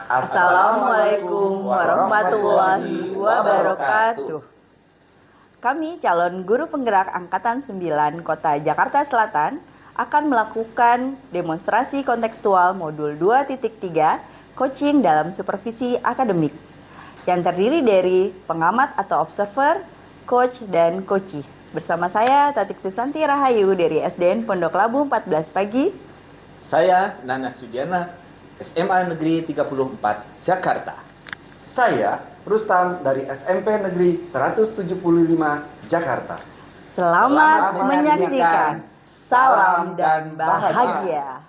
Assalamualaikum warahmatullahi wabarakatuh. Kami calon guru penggerak Angkatan 9 Kota Jakarta Selatan akan melakukan demonstrasi kontekstual modul 2.3 coaching dalam supervisi akademik yang terdiri dari pengamat atau observer, coach, dan coachee. Bersama saya Tatik Susanti Rahayu dari SDN Pondok Labu 14 Pagi. Saya Nana Sudiana, SMA Negeri 34 Jakarta. Saya Rustam dari SMP Negeri 175 Jakarta. Selamat menyaksikan. Salam dan bahagia.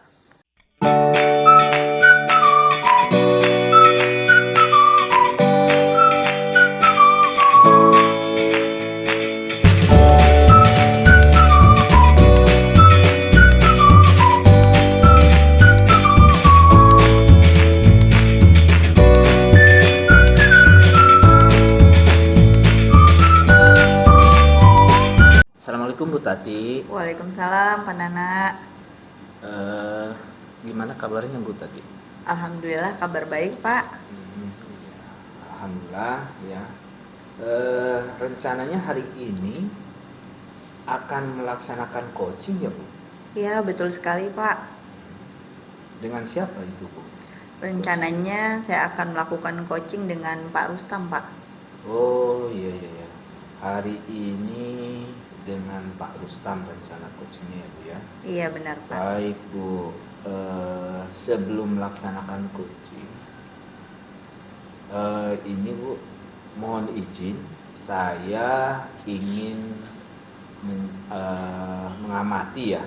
Assalamualaikum Bu Tati. Waalaikumsalam Pak Nana. Gimana kabarnya Bu Tati? Alhamdulillah kabar baik Pak. Alhamdulillah ya. Rencananya hari ini akan melaksanakan coaching ya Bu? Ya betul sekali Pak. Dengan siapa itu Bu? Rencananya saya akan melakukan coaching dengan Pak Rustam Pak. Oh iya. Hari ini dengan Pak Rustam rencana coachingnya ya Bu ya? Iya benar Pak. Baik Bu, sebelum melaksanakan coaching, ini Bu, mohon izin saya ingin mengamati ya.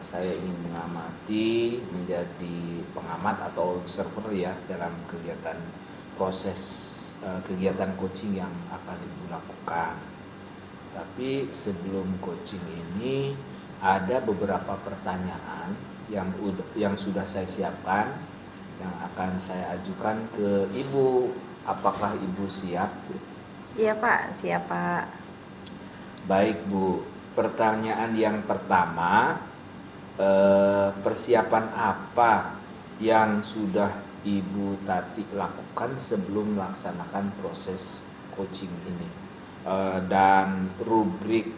Saya ingin mengamati menjadi pengamat atau observer ya dalam kegiatan kegiatan coaching yang akan Ibu lakukan. Tapi sebelum coaching ini ada beberapa pertanyaan yang sudah saya siapkan yang akan saya ajukan ke Ibu. Apakah Ibu siap? Iya Pak, siap Pak. Baik Bu, pertanyaan yang pertama, persiapan apa yang sudah Ibu Tati lakukan sebelum melaksanakan proses coaching ini? Dan rubrik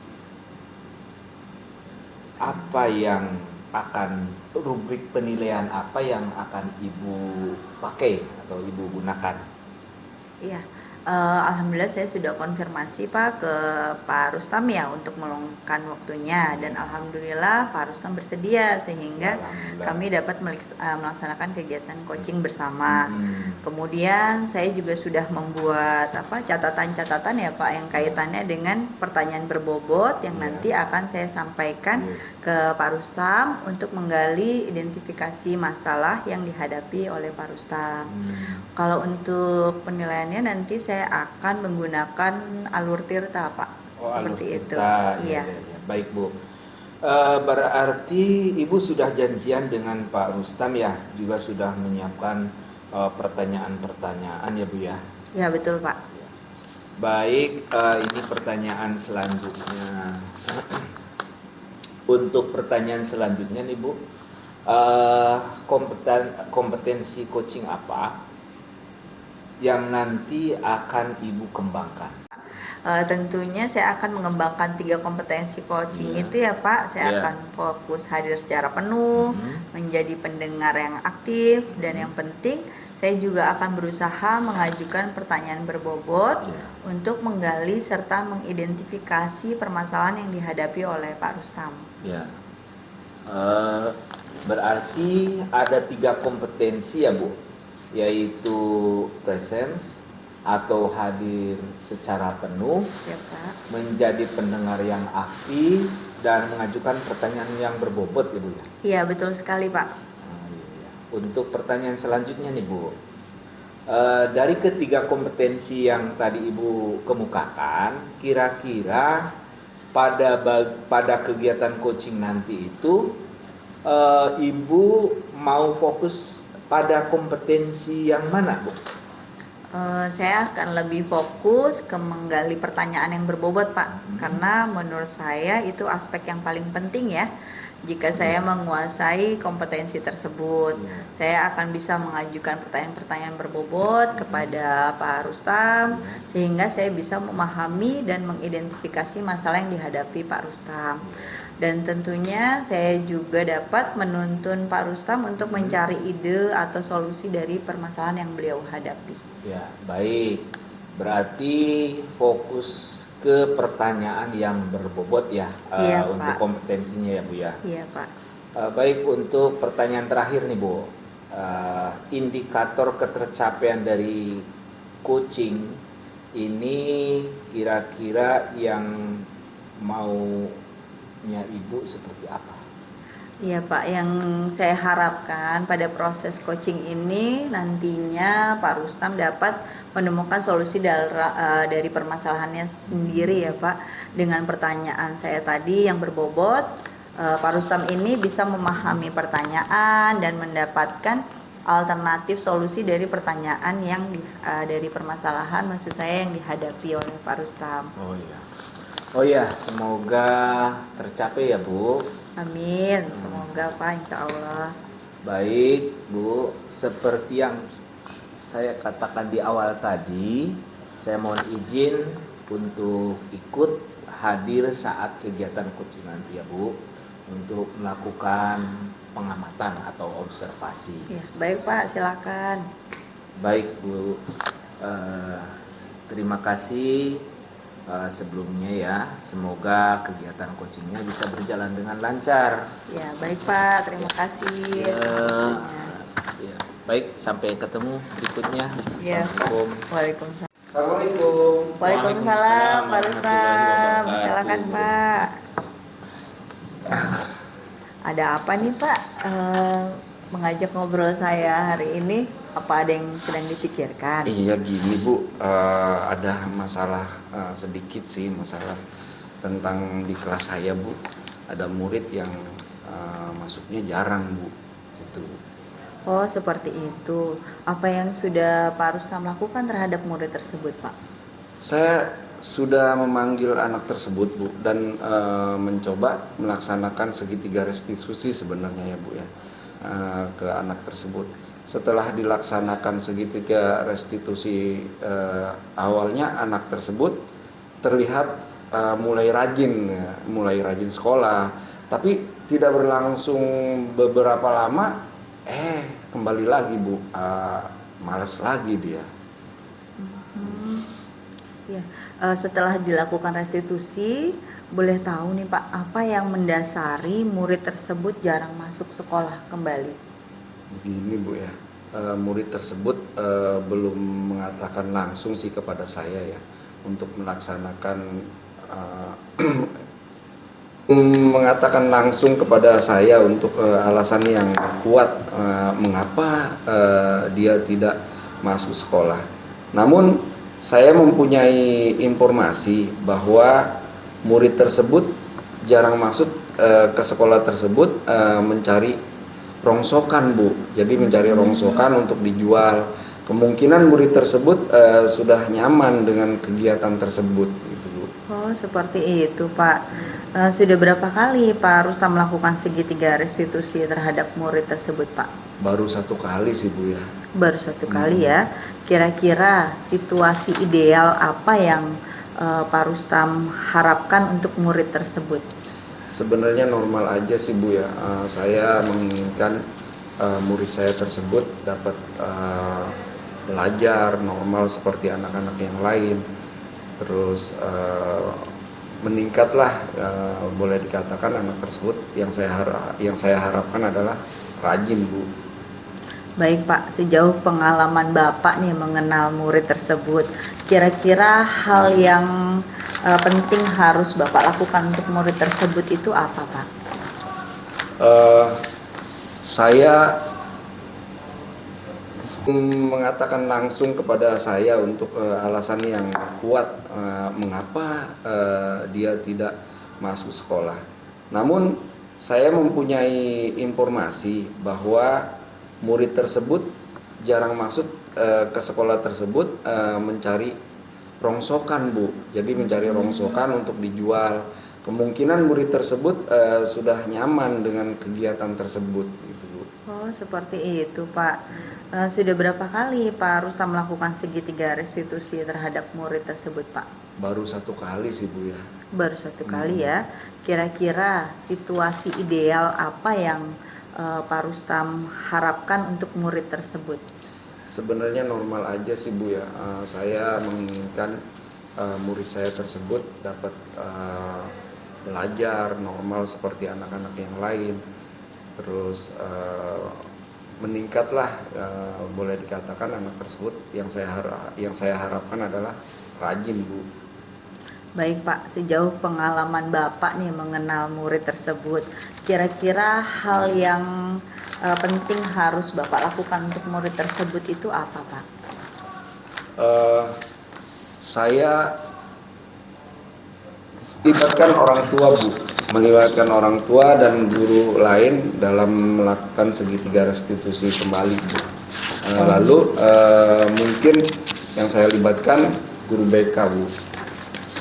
penilaian apa yang akan Ibu pakai atau Ibu gunakan? Iya, alhamdulillah saya sudah konfirmasi Pak ke Pak Rustam ya untuk meluangkan waktunya, dan alhamdulillah Pak Rustam bersedia sehingga kami dapat melaksanakan kegiatan coaching bersama. Kemudian saya juga sudah membuat catatan-catatan ya Pak yang kaitannya dengan pertanyaan berbobot yang nanti akan saya sampaikan ke Pak Rustam untuk menggali identifikasi masalah yang dihadapi oleh Pak Rustam. Kalau untuk penilaiannya nanti saya akan menggunakan alur tirta Pak. Seperti alur itu. Iya. Baik Bu. Berarti Ibu sudah janjian dengan Pak Rustam ya, juga sudah menyiapkan pertanyaan-pertanyaan ya Bu ya? Ya betul Pak. Baik, ini pertanyaan selanjutnya. Untuk pertanyaan selanjutnya nih Bu, kompetensi coaching apa yang nanti akan Ibu kembangkan? Tentunya saya akan mengembangkan 3 kompetensi coaching itu ya Pak. Saya akan fokus hadir secara penuh, menjadi pendengar yang aktif, dan yang penting saya juga akan berusaha mengajukan pertanyaan berbobot untuk menggali serta mengidentifikasi permasalahan yang dihadapi oleh Pak Rustam. Ya, berarti ada 3 kompetensi ya Bu, yaitu presence atau hadir secara penuh, Ya Pak. menjadi pendengar yang aktif, dan mengajukan pertanyaan yang berbobot ya Bu ya? Iya betul sekali Pak. Untuk pertanyaan selanjutnya nih Bu, dari ketiga kompetensi yang tadi Ibu kemukakan, kira-kira pada kegiatan coaching nanti itu Ibu mau fokus pada kompetensi yang mana Bu? Saya akan lebih fokus ke menggali pertanyaan yang berbobot Pak, karena menurut saya itu aspek yang paling penting ya Jika saya menguasai kompetensi tersebut, saya akan bisa mengajukan pertanyaan-pertanyaan berbobot kepada Pak Rustam, sehingga saya bisa memahami dan mengidentifikasi masalah yang dihadapi Pak Rustam. Dan tentunya saya juga dapat menuntun Pak Rustam untuk mencari ide atau solusi dari permasalahan yang beliau hadapi. Ya, baik. Berarti fokus ke pertanyaan yang berbobot ya, Iya, untuk Pak. kompetensinya ya Bu ya. Iya, Pak. Baik, untuk pertanyaan terakhir nih Bu, indikator ketercapaian dari coaching ini kira-kira yang maunya Ibu seperti apa? Iya Pak, yang saya harapkan pada proses coaching ini nantinya Pak Rustam dapat menemukan solusi dari permasalahannya sendiri ya Pak. Dengan pertanyaan saya tadi yang berbobot, Pak Rustam ini bisa memahami pertanyaan dan mendapatkan alternatif solusi dari pertanyaan yang dari permasalahan maksud saya yang dihadapi oleh Pak Rustam. Oh iya, semoga tercapai ya Bu. Amin, semoga Pak, insya Allah. Baik Bu, seperti yang saya katakan di awal tadi, saya mohon izin untuk ikut hadir saat kegiatan coaching nanti ya Bu, untuk melakukan pengamatan atau observasi. Ya, baik Pak, silakan. Baik Bu, terima kasih sebelumnya ya. Semoga kegiatan coachingnya bisa berjalan dengan lancar. Ya, baik Pak, terima kasih. Ya, baik, sampai ketemu berikutnya. Ya, Assalamualaikum. Waalaikumsalam. Assalamualaikum. Waalaikumsalam, Pak Rustam. warahmatullahi wabarakatuh. Silakan Pak. Ada apa nih Pak? Mengajak ngobrol saya hari ini? Apa ada yang sedang dipikirkan? Iya gini Bu, ada masalah sedikit sih, masalah tentang di kelas saya Bu. Ada murid yang masuknya jarang Bu. Itu. Oh, seperti itu. Apa yang sudah Pak Rustam lakukan terhadap murid tersebut, Pak? Saya sudah memanggil anak tersebut Bu dan mencoba melaksanakan segitiga restitusi sebenarnya ya Bu ya, ke anak tersebut. Setelah dilaksanakan segitiga restitusi, awalnya anak tersebut terlihat mulai rajin sekolah, tapi tidak berlangsung beberapa lama, kembali lagi Bu, malas lagi dia. Ya, setelah dilakukan restitusi, boleh tahu nih Pak, apa yang mendasari murid tersebut jarang masuk sekolah kembali? Begini Bu ya, murid tersebut belum mengatakan langsung sih kepada saya ya untuk melaksanakan mengatakan langsung kepada saya untuk alasan yang kuat mengapa dia tidak masuk sekolah. Namun saya mempunyai informasi bahwa murid tersebut jarang masuk ke sekolah tersebut mencari rongsokan Bu. Jadi mencari rongsokan untuk dijual. Kemungkinan murid tersebut sudah nyaman dengan kegiatan tersebut gitu Bu. Oh, seperti itu Pak. Sudah berapa kali Pak Rustam melakukan segitiga restitusi terhadap murid tersebut Pak? Baru satu kali sih Bu ya. Baru satu kali ya. Kira-kira situasi ideal apa yang Pak Rustam harapkan untuk murid tersebut? Sebenarnya normal aja sih Bu ya. Saya menginginkan murid saya tersebut dapat belajar normal seperti anak-anak yang lain. Terus meningkatlah, boleh dikatakan anak tersebut yang saya harapkan adalah rajin Bu. Baik Pak, sejauh pengalaman Bapak nih mengenal murid tersebut, kira-kira hal yang penting harus Bapak lakukan untuk murid tersebut itu apa Pak? Saya mengatakan langsung kepada saya untuk alasan yang kuat mengapa dia tidak masuk sekolah. Namun saya mempunyai informasi bahwa murid tersebut jarang masuk ke sekolah tersebut mencari rongsokan Bu. Jadi mencari rongsokan untuk dijual. kemungkinan murid tersebut sudah nyaman dengan kegiatan tersebut gitu Bu. Oh, seperti itu, Pak. Sudah berapa kali Pak Rustam melakukan segitiga restitusi terhadap murid tersebut, Pak? Baru 1 kali sih Bu ya. Baru 1 kali ya. Kira-kira situasi ideal apa yang Pak Rustam harapkan untuk murid tersebut? Sebenarnya normal aja sih Bu ya. Saya menginginkan murid saya tersebut dapat belajar normal seperti anak-anak yang lain. Terus meningkatlah, boleh dikatakan anak tersebut yang saya harapkan adalah rajin Bu. Baik Pak, sejauh pengalaman Bapak nih mengenal murid tersebut, kira-kira hal yang penting harus Bapak lakukan untuk murid tersebut itu apa Pak? Saya melibatkan orang tua Bu, melibatkan orang tua dan guru lain dalam melakukan segitiga restitusi kembali Bu. Lalu mungkin yang saya libatkan guru BK Bu.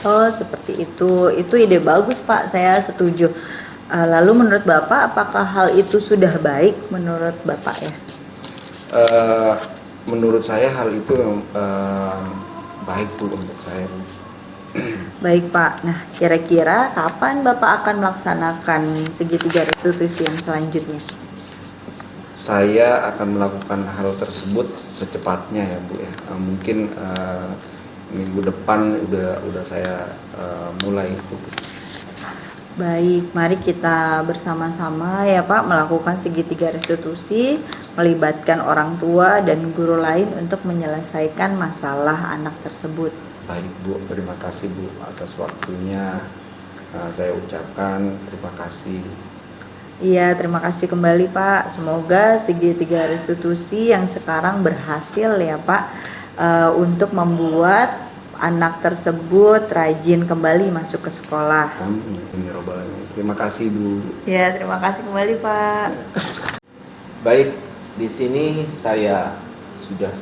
Oh seperti itu ide bagus Pak, saya setuju. Lalu menurut Bapak apakah hal itu sudah baik menurut Bapak ya? Menurut saya hal itu baik Bu untuk saya Bu. Baik Pak, nah kira-kira kapan Bapak akan melaksanakan segitiga restitusi yang selanjutnya? Saya akan melakukan hal tersebut secepatnya ya Bu ya. Mungkin minggu depan udah saya mulai itu. Baik, mari kita bersama-sama ya Pak melakukan segitiga restitusi, melibatkan orang tua dan guru lain untuk menyelesaikan masalah anak tersebut. Baik Bu, terima kasih Bu atas waktunya. Saya ucapkan terima kasih. Iya, terima kasih kembali Pak. Semoga segitiga restitusi yang sekarang berhasil ya Pak untuk membuat anak tersebut rajin kembali masuk ke sekolah. Amin. Terima kasih Bu. Ya, terima kasih kembali Pak. Baik, di sini saya sudah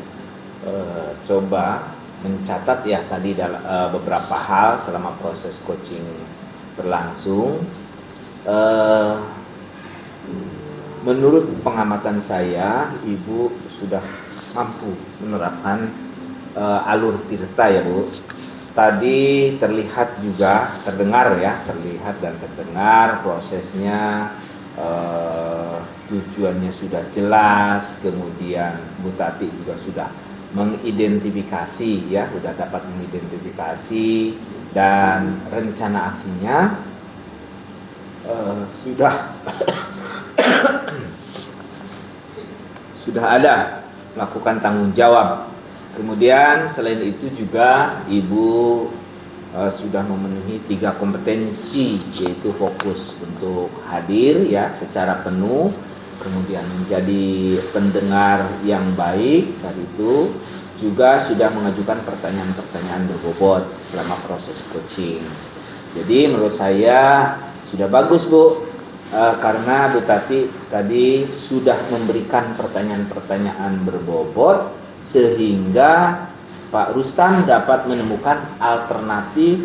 coba mencatat ya tadi beberapa hal selama proses coaching berlangsung. Menurut pengamatan saya, Ibu sudah mampu menerapkan alur tirta ya Bu. Tadi terlihat juga terdengar prosesnya, tujuannya sudah jelas, kemudian Bu Tati juga sudah mengidentifikasi ya, sudah dapat mengidentifikasi dan rencana aksinya sudah ada, melakukan tanggung jawab. Kemudian selain itu juga Ibu sudah memenuhi 3 kompetensi, yaitu fokus untuk hadir ya secara penuh, kemudian menjadi pendengar yang baik, dan itu juga sudah mengajukan pertanyaan-pertanyaan berbobot selama proses coaching. Jadi menurut saya sudah bagus Bu, karena Bu Tati tadi sudah memberikan pertanyaan-pertanyanya berbobot sehingga Pak Rustam dapat menemukan alternatif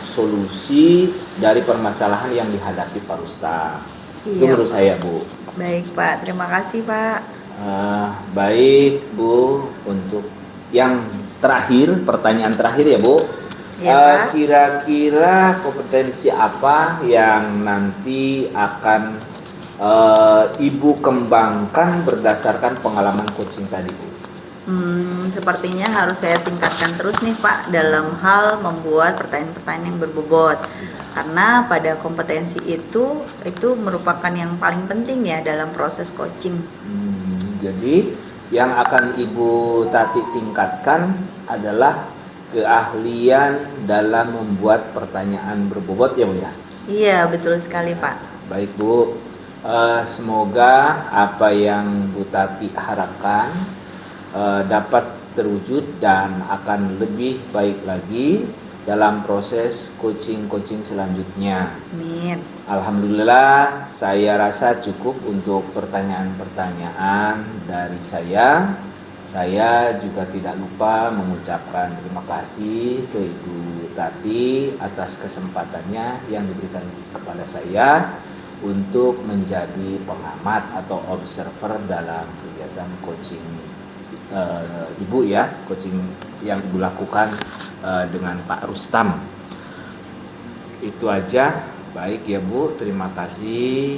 solusi dari permasalahan yang dihadapi Pak Rustam. Itu menurut saya Bu. Baik Pak, terima kasih Pak. Baik Bu, untuk yang terakhir, pertanyaan terakhir ya Bu. Ya, Pak. Kira-kira kompetensi apa yang nanti akan Ibu kembangkan berdasarkan pengalaman coaching tadi Bu? Sepertinya harus saya tingkatkan terus nih Pak dalam hal membuat pertanyaan-pertanyaan yang berbobot, karena pada kompetensi itu merupakan yang paling penting ya dalam proses coaching. Jadi yang akan Ibu Tati tingkatkan adalah keahlian dalam membuat pertanyaan berbobot ya Bu ya? Iya, betul sekali Pak. Baik Bu, semoga apa yang Bu Tati harapkan dapat terwujud dan akan lebih baik lagi dalam proses coaching selanjutnya. Amin. Alhamdulillah, saya rasa cukup untuk pertanyaan-pertanyaan dari saya. Saya juga tidak lupa mengucapkan terima kasih ke Ibu Tati atas kesempatannya yang diberikan kepada saya untuk menjadi pengamat atau observer dalam kegiatan coaching Ibu ya, coaching yang Ibu lakukan dengan Pak Rustam. Itu aja. Baik ya Bu, terima kasih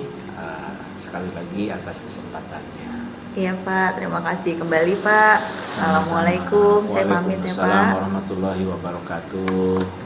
sekali lagi atas kesempatannya. Iya Pak, terima kasih kembali Pak. Assalamualaikum, saya pamit ya Pak. Waalaikumsalam warahmatullahi wabarakatuh.